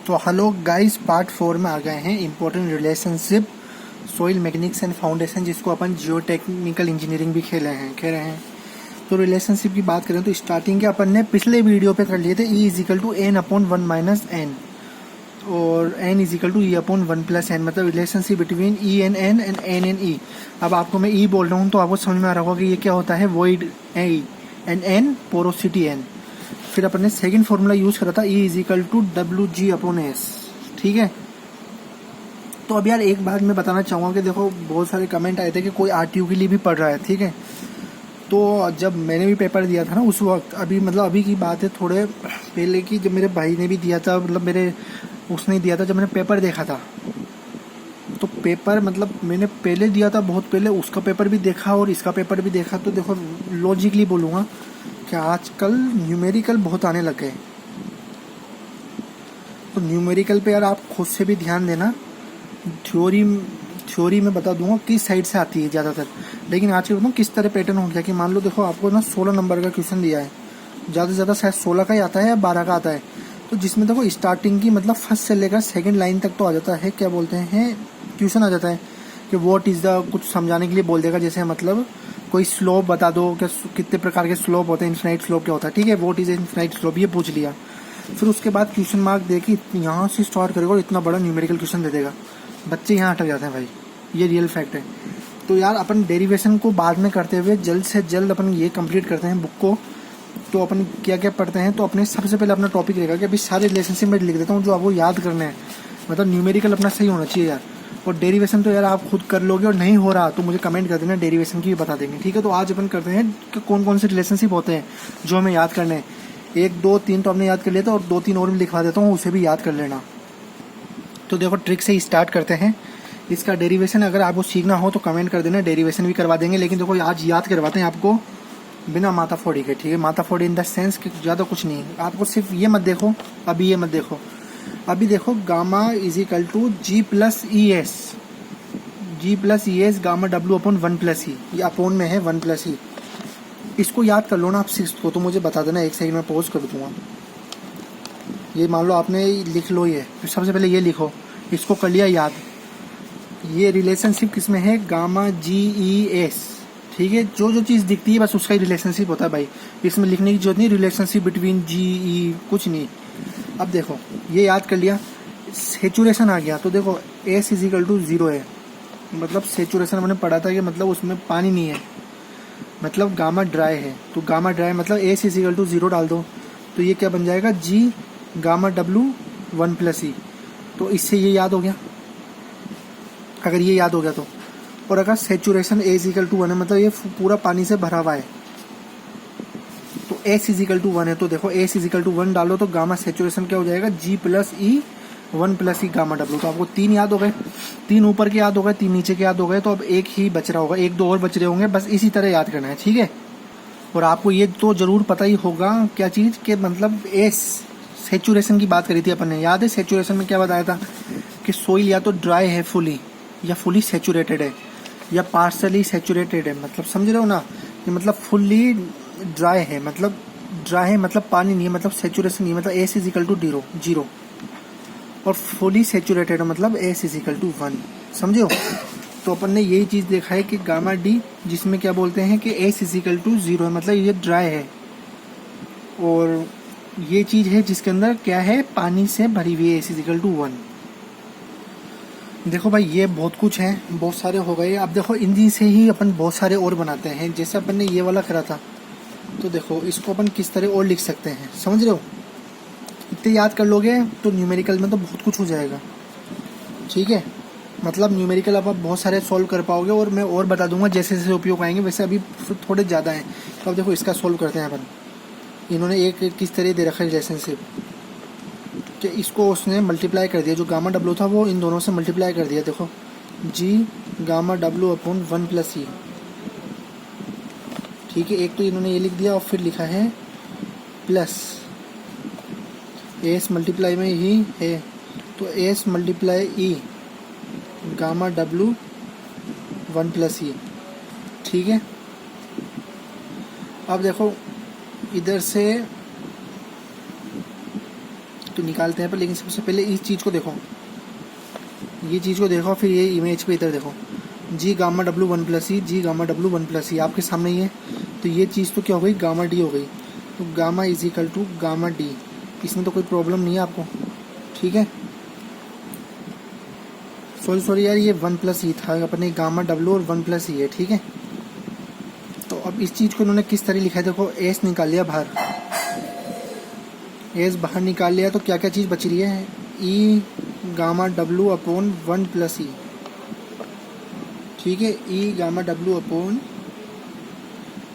तो hello guys, part 4 में आ गए हैं important relationship soil mechanics and foundation, जिसको अपन जियोटेक्निकल इंजीनियरिंग भी कह रहे हैं। तो रिलेशनशिप की बात करें तो स्टार्टिंग के अपन ने पिछले वीडियो पे कर लिए थे E is equal to N upon 1 minus N और n equal to E upon 1 plus N, मतलब relationship between E N N and N N E. अब आपको मैं ई बोल रहा हूँ तो आपको समझ में आ रहा होगा कि ये क्या होता है, void e and n porosity n. फिर अपन ने सेकंड फॉर्मूला यूज करा था E इजिकल टू डब्ल्यू जी अपॉन एस। ठीक है, तो अब यार एक बात मैं बताना चाहूँगा कि देखो बहुत सारे कमेंट आए थे कि कोई RTU के लिए भी पढ़ रहा है। ठीक है, तो जब मैंने भी पेपर दिया था ना उस वक्त, अभी की बात है थोड़े पहले की, जब मेरे भाई ने भी दिया था, मतलब उसने दिया था जब मैंने पेपर देखा था। तो पेपर मतलब मैंने पहले दिया था, बहुत पहले, उसका पेपर भी देखा और इसका पेपर भी देखा। तो देखो लॉजिकली बोलूँगा कि आजकल न्यूमेरिकल बहुत आने लग गए। तो न्यूमेरिकल पे यार आप खुद से भी ध्यान देना। थ्योरी में बता दूंगा किस साइड से आती है ज़्यादातर, लेकिन आज के बताऊँ किस तरह पैटर्न हो गया कि मान लो देखो आपको ना 16 नंबर का क्वेश्चन दिया है, ज़्यादा से ज़्यादा शायद 16 का ही आता है या 12 का आता है। तो जिसमें देखो स्टार्टिंग की मतलब फर्स्ट से लेकर सेकंड लाइन तक तो आ जाता है, क्या बोलते हैं, क्वेश्चन आ जाता है कि व्हाट इज़ द, कुछ समझाने के लिए बोल देगा, जैसे मतलब कोई स्लोप बता दो कि कितने प्रकार के स्लोप होते हैं, इन्फिनाइट स्लोप क्या होता है। ठीक है, व्हाट इज इन्फिनाइट स्लोप, ये पूछ लिया। फिर उसके बाद क्वेश्चन मार्क दे के यहाँ से स्टार्ट करेगा और इतना बड़ा न्यूमेरिकल क्वेश्चन दे देगा, बच्चे यहाँ अटक जाते हैं भाई, ये रियल फैक्ट है। तो यार अपन डेरिवेशन को बाद में करते हुए जल्द से जल्द अपन ये कंप्लीट करते हैं बुक को। तो अपन क्या क्या पढ़ते हैं, तो अपने सबसे पहले अपना टॉपिक रहेगा कि अभी सारे रिलेशनशिप में लिख देता हूँ जो आपको याद करने हैं, मतलब न्यूमेरिकल अपना सही होना चाहिए यार। और डेरिवेशन तो यार आप खुद कर लोगे, और नहीं हो रहा तो मुझे कमेंट कर देना, डेरिवेशन की भी बता देंगे। ठीक है, तो आज अपन करते हैं कि कौन कौन से रिलेशनशिप होते हैं जो हमें याद करने हैं। 1 2 3 तो हमने याद कर लिया था, और 2 3 और भी लिखवा देता हूँ, उसे भी याद कर लेना। तो देखो ट्रिक से ही स्टार्ट करते हैं। इसका डेरिवेशन अगर आपको सीखना हो तो कमेंट कर देना, डेरिवेशन भी करवा देंगे। लेकिन देखो आज याद करवाते हैं आपको बिना माता फोड़ी के। ठीक है, माता फोड़ी इन द सेंस कि ज़्यादा कुछ नहीं, आपको सिर्फ ये मत देखो, अभी ये मत देखो, अभी देखो gamma is equal to G plus E S gamma W upon 1 plus E, ये अपोन में है 1 प्लस ई। इसको याद कर लो ना आप 6 को, तो मुझे बता देना, एक सेकंड में पॉज कर दूंगा। ये मान लो आपने लिख लो, ये सबसे पहले ये लिखो, इसको कर लिया याद। ये रिलेशनशिप किसमें है, गामा GES। ठीक है, जो जो चीज़ दिखती है बस उसका ही रिलेशनशिप होता है भाई, इसमें लिखने की जरूरत नहीं, रिलेशनशिप बिटवीन GE कुछ नहीं। अब देखो ये याद कर लिया, सेचुरेशन आ गया, तो देखो S इज इक्वल टू 0 है, मतलब सेचुरेशन मैंने पढ़ा था कि मतलब उसमें पानी नहीं है, मतलब गामा ड्राई है। तो गामा ड्राई मतलब S इज इक्वल टू 0 डाल दो, तो ये क्या बन जाएगा, G gamma W 1 plus E. तो इससे ये याद हो गया, अगर ये याद हो गया तो। और अगर saturation A is equal to 1 है, मतलब ये पूरा पानी से भरा हुआ है, तो S इज इक्वल टू 1 है, तो देखो S इज इक्वल टू 1 डालो तो गामा सेचुरेशन क्या हो जाएगा, G प्लस ई 1 प्लस ई गामा W। तो आपको 3 याद हो गए, 3 ऊपर के याद हो गए, 3 नीचे के याद हो गए, तो अब एक ही बच रहा होगा, 1 2 और बच रहे होंगे, बस इसी तरह याद करना है। ठीक है, और आपको ये तो जरूर पता ही होगा क्या चीज़ के, मतलब S सेचुरेशन की बात करी थी अपन ने, याद है सेचुरेशन में क्या बताया था कि सोइल या तो ड्राई है फुली, या फुली सेचुरेटेड है, या पार्शली सेचुरेटेड है, मतलब समझ रहे हो ना, कि मतलब फुल्ली ड्राई है, मतलब पानी नहीं है, मतलब सेचुरेशन नहीं है, मतलब S इज इक्वल टू 0, और फुली सेचुरेटेड मतलब S इज इक्वल टू 1, समझे हो। तो अपन ने यही चीज़ देखा है कि गामा D, जिसमें क्या बोलते हैं कि S इज इक्वल टू 0 है, मतलब ये ड्राई है, और ये चीज़ है जिसके अंदर क्या है, पानी से भरी हुई है, S इज इक्वल टू 1। देखो भाई ये बहुत कुछ है, बहुत सारे हो गए। अब देखो इन्हीं से ही अपन बहुत सारे और बनाते हैं, जैसे अपन ने ये वाला करा था, तो देखो इसको अपन किस तरह और लिख सकते हैं, समझ रहे हो। इतने याद कर लोगे तो न्यूमेरिकल में तो बहुत कुछ हो जाएगा। ठीक है, मतलब न्यूमेरिकल अब आप बहुत सारे सॉल्व कर पाओगे, और मैं और बता दूंगा जैसे जैसे उपयोग आएंगे, वैसे अभी थोड़े ज़्यादा हैं। तो अब देखो इसका सॉल्व करते हैं अपन। इन्होंने एक किस तरह दे रखा है रिलेशनशिप, कि इसको उसने मल्टीप्लाई कर दिया, जो गामा W था वो इन दोनों से मल्टीप्लाई कर दिया। देखो G gamma W upon 1 plus E. ठीक है, एक तो इन्होंने ये लिख दिया, और फिर लिखा है प्लस S मल्टीप्लाई में ही है, तो S multiply E gamma W 1 plus E. ठीक है, अब देखो इधर से तो निकालते हैं पर, लेकिन सबसे पहले इस चीज़ को देखो, ये चीज़ को देखो, फिर ये इमेज पे इधर देखो, G gamma W one plus E, G gamma W one plus E आपके सामने ही है। तो ये चीज़ तो क्या हो गई, गामा डी हो गई। तो gamma is equal to gamma d, इसमें तो कोई प्रॉब्लम नहीं है आपको, ठीक है। सॉरी यार, ये वन प्लस ई था अपने, गामा डब्ल्यू और वन प्लस ई है, ठीक है। तो अब इस चीज़ को इन्होंने किस तरह लिखा है, देखो एस निकाल लिया बाहर, एस बाहर निकाल लिया, तो क्या क्या चीज़ बच रही है, E gamma W upon one plus E, ठीक है, E gamma W upon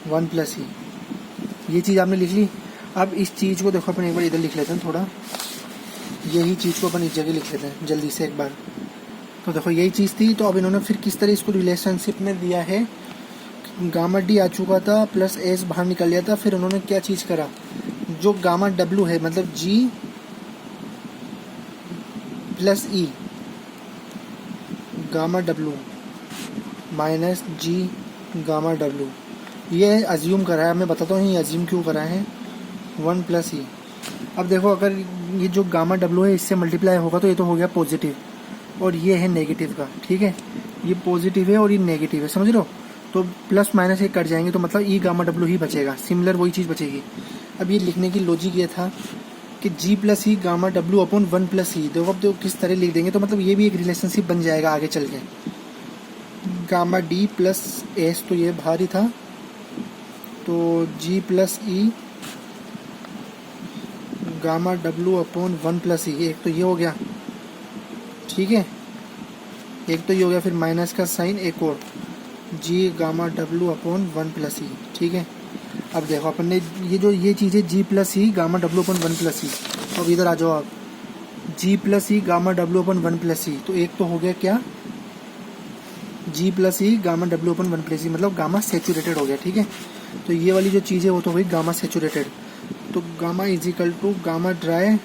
one plus E, ये चीज़ आपने लिख ली। अब इस चीज़ को देखो अपन एक बार इधर लिख लेते हैं थोड़ा, यही चीज़ को अपन इस जगह लिख लेते हैं जल्दी से एक बार। तो देखो यही चीज़ थी, तो अब इन्होंने फिर किस तरह इसको रिलेशनशिप में दिया है, गामा डी आ चुका था प्लस एस बाहर निकल लिया था, फिर उन्होंने क्या चीज़ करा, जो गामा डब्ल्यू है मतलब G plus E gamma W minus G gamma W, ये अज्यूम करा है, मैं बताता हूँ ये अज्यूम क्यों करा है, वन प्लस ई। अब देखो अगर ये जो गामा डब्ल्यू है इससे मल्टीप्लाई होगा तो ये तो हो गया पॉजिटिव, और ये है नेगेटिव का, ठीक है, ये पॉजिटिव है और ये नेगेटिव है, समझ रहे हो। तो प्लस माइनस ये कट जाएंगे, तो मतलब ई गामा डब्ल्यू ही बचेगा, सिमिलर वही चीज़ बचेगी। अब ये लिखने की लॉजिक ये था कि G plus E gamma W upon one plus E, देखो अब देखो किस तरह लिख देंगे, तो मतलब ये भी एक रिलेशनशिप बन जाएगा आगे चल के, गामा डी प्लस एस, तो ये बाहर ही था, तो G plus E gamma W upon one plus E, एक तो ये हो गया, ठीक है, एक तो ये हो गया, फिर माइनस का साइन एक और, G gamma W upon one plus E, ठीक है। अब देखो अपन ने ये चीज़ है G plus E gamma W upon one plus E, तो अब इधर आ जाओ आप, G plus E gamma W upon one plus E, तो एक तो हो गया क्या, G plus E gamma W upon one plus E, मतलब गामा सेचुरेटेड हो गया, ठीक है। तो ये वाली जो चीज़ है वो तो हुई गामा सेचुरेटेड, तो gamma is equal to gamma dry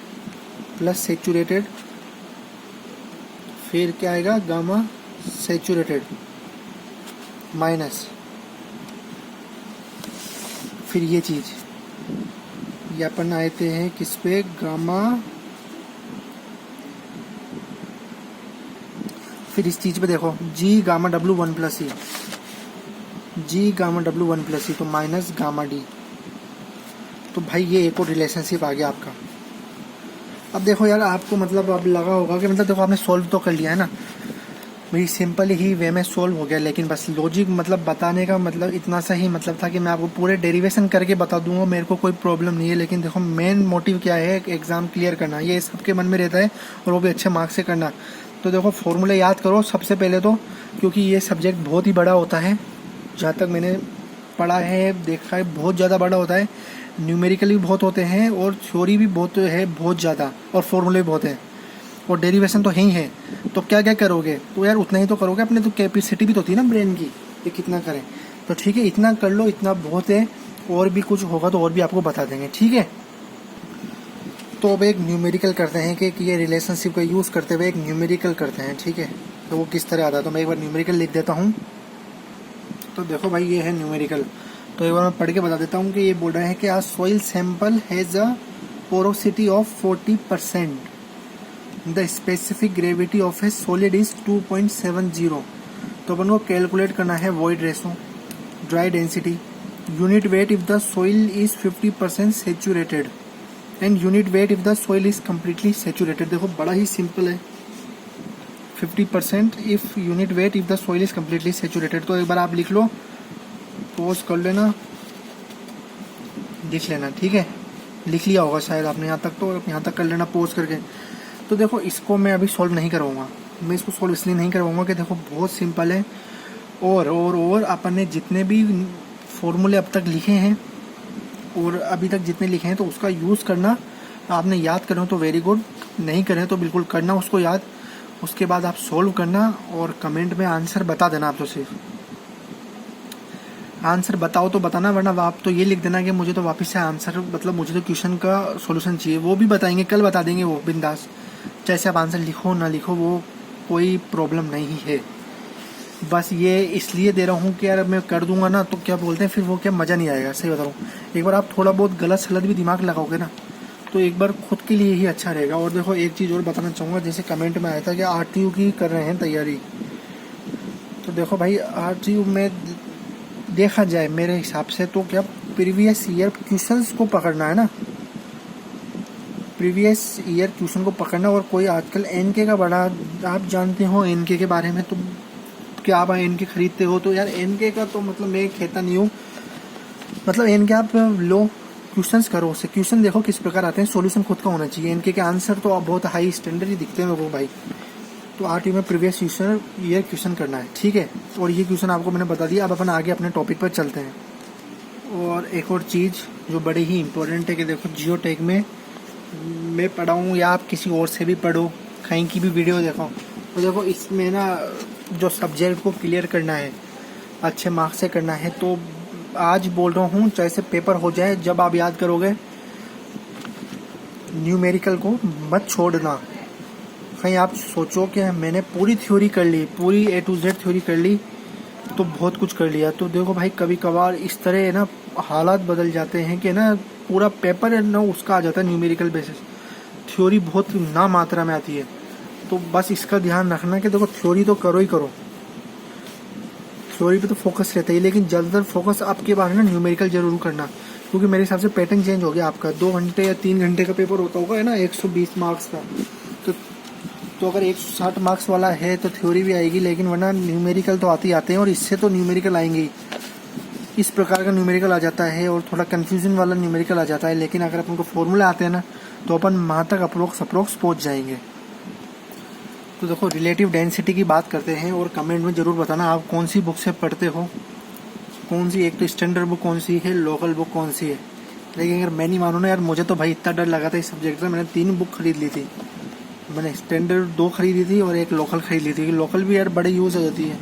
plus saturated, फिर क्या आएगा गामा सेचुरेटेड माइनस, फिर ये चीज़ ये अपन आए थे हैं किस पे, गामा, फिर इस चीज़ पे देखो G gamma W one plus E, G gamma W one plus E, तो माइनस गामा डी, तो भाई ये एक और रिलेशनशिप आ गया आपका। अब देखो यार आपको मतलब अब लगा होगा कि मतलब देखो आपने सोल्व तो कर लिया है ना, मेरी सिंपल ही वे में सोल्व हो गया, लेकिन बस लॉजिक मतलब बताने का मतलब इतना सा ही मतलब था कि मैं आपको पूरे डेरिवेशन करके बता दूंगा, मेरे को कोई प्रॉब्लम नहीं है। लेकिन देखो मेन मोटिव क्या है, एग्ज़ाम क्लियर करना, ये सबके मन में रहता है, और वो भी अच्छे मार्क्स से करना। तो देखो फॉर्मूले याद करो सबसे पहले तो, क्योंकि ये सब्जेक्ट बहुत ही बड़ा होता है, जहाँ तक मैंने पढ़ा है देखा है बहुत ज़्यादा बड़ा होता है, न्यूमेरिकल भी बहुत होते हैं और थ्योरी भी बहुत है, बहुत ज़्यादा, और फॉर्मूले भी बहुत है, और डेरिवेशन तो है ही है। तो क्या क्या करोगे, तो यार उतना ही तो करोगे, अपने तो कैपेसिटी भी तो होती है ना ब्रेन की, ये कितना करें, तो ठीक है इतना कर लो, इतना बहुत है, और भी कुछ होगा तो और भी आपको बता देंगे, ठीक है। तो अब एक न्यूमेरिकल करते हैं कि ये रिलेशनशिप का यूज़ करते हुए एक न्यूमेरिकल करते हैं, ठीक है। तो वो किस तरह आता है, तो मैं एक बार न्यूमेरिकल लिख देता हूँ। तो देखो भाई ये है न्यूमेरिकल, तो एक बार मैं पढ़ के बता देता हूँ कि ये बोल रहे हैं कि a soil sample has a porosity of 40%, the specific gravity of a solid is 2.70। तो अपन को कैलकुलेट करना है void ratio, dry density, unit weight if the soil is 50% saturated, and unit weight if the soil is completely saturated. देखो बड़ा ही simple है, 50% if unit weight if the soil is completely saturated. तो एक बार आप लिख लो, पॉज कर लेना, लिख लेना, ठीक है, लिख लिया होगा शायद आपने यहाँ तक, तो यहाँ तक कर लेना पॉज करके। तो देखो इसको मैं अभी सॉल्व नहीं करवाऊंगा, मैं इसको सॉल्व इसलिए नहीं करवाऊंगा कि देखो बहुत सिंपल है, और अपन ने जितने भी फॉर्मूले अब तक लिखे हैं और अभी तक जितने लिखे हैं तो उसका यूज़ करना, आपने याद करें तो वेरी गुड, नहीं करें तो बिल्कुल करना उसको याद, उसके बाद आप सॉल्व करना और कमेंट में आंसर बता देना। आप तो सिर्फ आंसर बताओ तो बताना, वरना आप तो ये लिख देना कि मुझे तो वापस से आंसर, मतलब मुझे तो क्वेश्चन का सॉल्यूशन चाहिए, वो भी बताएंगे, कल बता देंगे वो बिंदास, जैसे आप आंसर लिखो ना लिखो वो कोई प्रॉब्लम नहीं है। बस ये इसलिए दे रहा हूँ कि यार मैं कर दूंगा ना तो क्या बोलते हैं फिर वो क्या मज़ा नहीं आएगा, सही बता रहा हूँ। एक बार आप थोड़ा बहुत गलत सलत भी दिमाग लगाओगे ना तो एक बार खुद के लिए ही अच्छा रहेगा। और देखो एक चीज़ और बताना चाहूँगा, जैसे कमेंट में आया था कि RTU की कर रहे हैं तैयारी, तो देखो भाई RTU में देखा जाए मेरे हिसाब से तो क्या प्रीवियस ईयर क्वेश्चंस को पकड़ना है ना, प्रीवियस ईयर क्वेश्चन को पकड़ना। और कोई आजकल NK का बड़ा, आप जानते हो NK के बारे में, तो क्या आप NK खरीदते हो तो यार NK का तो मतलब मैं कहता नहीं हूँ, मतलब NK आप लो क्वेश्चंस करो उससे, क्वेश्चन देखो किस प्रकार आते हैं, सॉल्यूशन खुद का होना चाहिए। NK के आंसर तो अब बहुत हाई स्टैंडर्ड ही दिखते हैं मेरे को भाई। तो RTU में प्रीवियस ईयर क्वेश्चन करना है, ठीक है। और ये क्वेश्चन आपको मैंने बता दिया। अब अपन आगे अपने टॉपिक पर चलते हैं। और एक और चीज़ जो बड़ी ही इंपॉर्टेंट है कि देखो जियो टेक में मैं पढ़ा हूँ या आप किसी और से भी पढ़ो, कहीं की भी वीडियो देखो, तो देखो इसमें ना जो सब्जेक्ट को क्लियर करना है अच्छे मार्क्स से करना है, तो आज बोल रहा हूँ चाहे से पेपर हो जाए, जब आप याद करोगे न्यूमेरिकल को मत छोड़ना। कहीं आप सोचो कि मैंने पूरी थ्योरी कर ली, पूरी A to Z थ्योरी कर ली, तो बहुत कुछ कर लिया। तो देखो भाई कभी कभार इस तरह ना हालात बदल जाते हैं कि ना पूरा पेपर है ना उसका आ जाता है न्यूमेरिकल बेसिस, थ्योरी बहुत ना मात्रा में आती है। तो बस इसका ध्यान रखना कि देखो थ्योरी तो करो ही करो, थ्योरी पे तो फोकस रहता है, लेकिन ज़्यादातर फोकस आपके बार है ना न्यूमेरिकल जरूर करना, क्योंकि मेरे हिसाब से पैटर्न चेंज हो गया आपका। 2 घंटे या 3 घंटे का पेपर होता होगा है ना 120 मार्क्स का, तो अगर 160 मार्क्स वाला है तो थ्योरी भी आएगी, लेकिन वरना न्यूमेरिकल तो आते ही आते हैं, और इससे तो न्यूमेरिकल आएंगे ही। इस प्रकार का न्यूमेरिकल आ जाता है और थोड़ा कन्फ्यूजन वाला न्यूमेरिकल आ जाता है, लेकिन अगर अपन को फॉर्मूला आते हैं ना तो अपन वहाँ तक अप्रोक्स पहुँच जाएंगे। तो देखो रिलेटिव डेंसिटी की बात करते हैं, और कमेंट में ज़रूर बताना आप कौन सी बुक से पढ़ते हो, कौन सी, एक तो स्टैंडर्ड बुक कौन सी है, लोकल बुक कौन सी है। लेकिन अगर मैं नहीं मानूँ ना यार, मुझे तो भाई इतना डर लगा था इस सब्जेक्ट से, मैंने 3 बुक खरीद ली थी। मैंने स्टैंडर्ड 2 खरीदी थी और एक लोकल खरीद ली थी, लोकल भी यार बड़े यूज़ हो जाती है।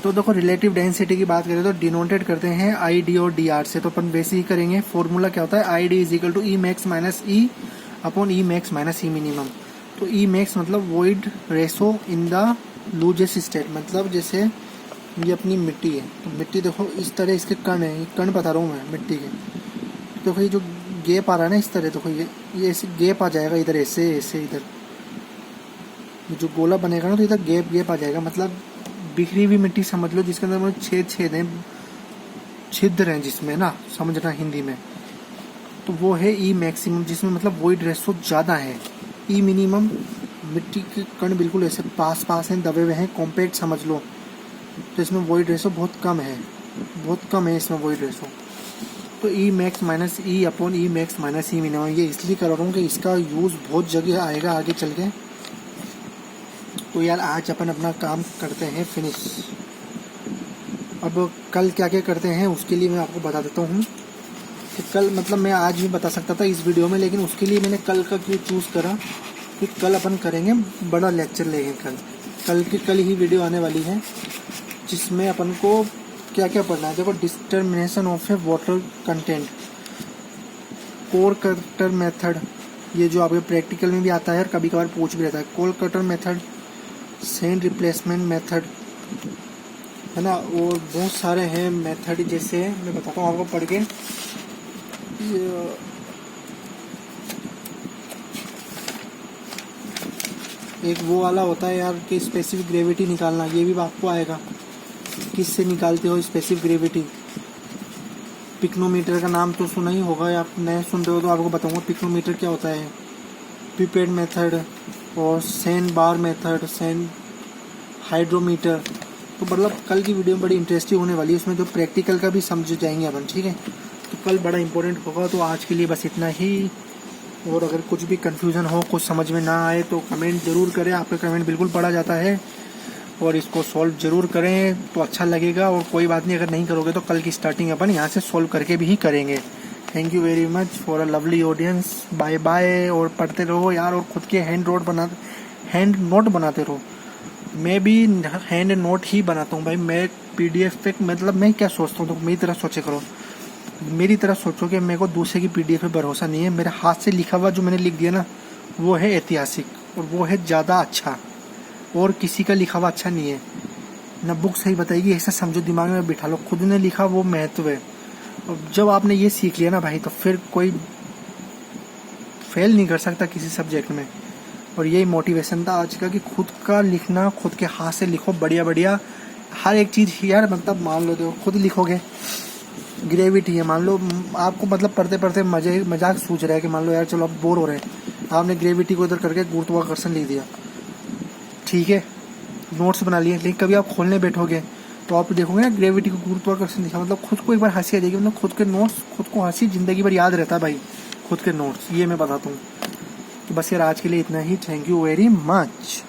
तो देखो रिलेटिव डेंसिटी की बात करें तो डिनोटेड करते हैं ID और DR से, तो अपन वैसे ही करेंगे। फॉर्मूला क्या होता है, ID is equal to E max minus E upon E max minus E minimum. तो E मैक्स मतलब void ratio in the loosest state, मतलब जैसे ये अपनी मिट्टी है, तो मिट्टी देखो इस तरह इसके कण है, कण बता रहा हूँ मैं मिट्टी के। तो देखो ये जो गैप आ रहा है ना इस तरह, देखो ये ऐसे गैप आ जाएगा इधर, ऐसे ऐसे इधर जो गोला बनेगा ना, तो इधर गैप आ जाएगा, मतलब बिखरी हुई मिट्टी समझ लो, जिसके अंदर मतलब छेद हैं, छिद्र हैं जिसमें ना, समझना हिंदी में। तो वो है E मैक्सिमम, जिसमें मतलब वॉइड रेशो ज़्यादा है। E मिनिमम मिट्टी के कण बिल्कुल ऐसे पास हैं, दबे हुए हैं, कॉम्पैक्ट समझ लो, तो इसमें वॉइड रेशो बहुत कम है इसमें वॉइड रेशो। तो E max minus E upon E max minus E minimum, ये इसलिए कर रहा हूँ कि इसका यूज़ बहुत जगह आएगा आगे चल के। तो यार आज अपन अपना काम करते हैं फिनिश। अब कल क्या क्या करते हैं उसके लिए मैं आपको बता देता हूँ कि कल मतलब मैं आज भी बता सकता था इस वीडियो में, लेकिन उसके लिए मैंने कल का क्यों चूज़ करा कि कल अपन करेंगे बड़ा लेक्चर लेंगे। कल ही वीडियो आने वाली है, जिसमें अपन को क्या क्या पढ़ना है। देखो determination of A water content, core cutter method, ये जो आपके प्रैक्टिकल में भी आता है और कभी कभार पूछ भी रहता है, core cutter method, sand replacement method है ना, और बहुत सारे हैं मेथड, जैसे मैं बताता हूँ आपको पढ़ के। एक वो वाला होता है यार कि स्पेसिफिक ग्रेविटी निकालना, ये भी आपको आएगा, किससे निकालते हो स्पेसिफिक ग्रेविटी। पिक्नोमीटर का नाम तो सुना ही होगा, या आप नए सुन रहे हो तो आपको बताऊंगा पिक्नोमीटर क्या होता है। पिपेट मेथड और सैंड बार मेथड, सैंड हाइड्रोमीटर। तो मतलब कल की वीडियो बड़ी इंटरेस्टिंग होने वाली है, उसमें जो प्रैक्टिकल का भी समझ जाएंगे अपन, ठीक है। तो कल बड़ा इंपॉर्टेंट होगा। तो आज के लिए बस इतना ही, और अगर कुछ भी कन्फ्यूज़न हो, कुछ समझ में ना आए तो कमेंट ज़रूर करें, आपका कमेंट बिल्कुल पढ़ा जाता है, और इसको सॉल्व ज़रूर करें तो अच्छा लगेगा। और कोई बात नहीं, अगर नहीं करोगे तो कल की स्टार्टिंग अपन यहाँ से सॉल्व करके भी ही करेंगे। Thank you very much for a lovely audience, bye bye. और पढ़ते रहो यार, और खुद के हैंड नोट बनाते रहो। मैं भी हैंड नोट ही बनाता हूँ भाई, मैं PDF पे, मतलब मैं क्या सोचता हूँ तो मेरी तरह सोचे करो, मेरी तरह सोचो कि मेरे को दूसरे की PDF पे भरोसा नहीं है। मेरे हाथ से लिखा हुआ जो मैंने लिख दिया ना, वो है ऐतिहासिक, और वो है ज़्यादा अच्छा, और किसी का लिखा हुआ अच्छा नहीं है ना। बुक सही बताएगी, ऐसा समझो, दिमाग में बिठा लो, खुद ने लिखा वो महत्व है। और जब आपने ये सीख लिया ना भाई, तो फिर कोई फेल नहीं कर सकता किसी सब्जेक्ट में। और यही मोटिवेशन था आज का कि खुद का लिखना, खुद के हाथ से लिखो बढ़िया बढ़िया हर एक चीज़ यार। मतलब मान लो देखो खुद लिखोगे, ग्रेविटी है, मान लो आपको मतलब पढ़ते पढ़ते मजाक सूझ रहा है कि मान लो यार चलो आप बोर हो रहे हैं, आपने ग्रेविटी को इधर करके गुरुत्वाकर्षण लिख दिया, ठीक है, नोट्स बना लिए, लेकिन कभी आप खोलने बैठोगे तो आप देखोगे ना ग्रेविटी को गुरुत्वाकर्षण लिखा, मतलब खुद को एक बार हंसी आ जाएगी। मतलब खुद के नोट्स खुद को हंसी जिंदगी भर याद रहता है भाई, खुद के नोट्स, ये मैं बताता हूँ। तो बस यार आज के लिए इतना ही। Thank you very much.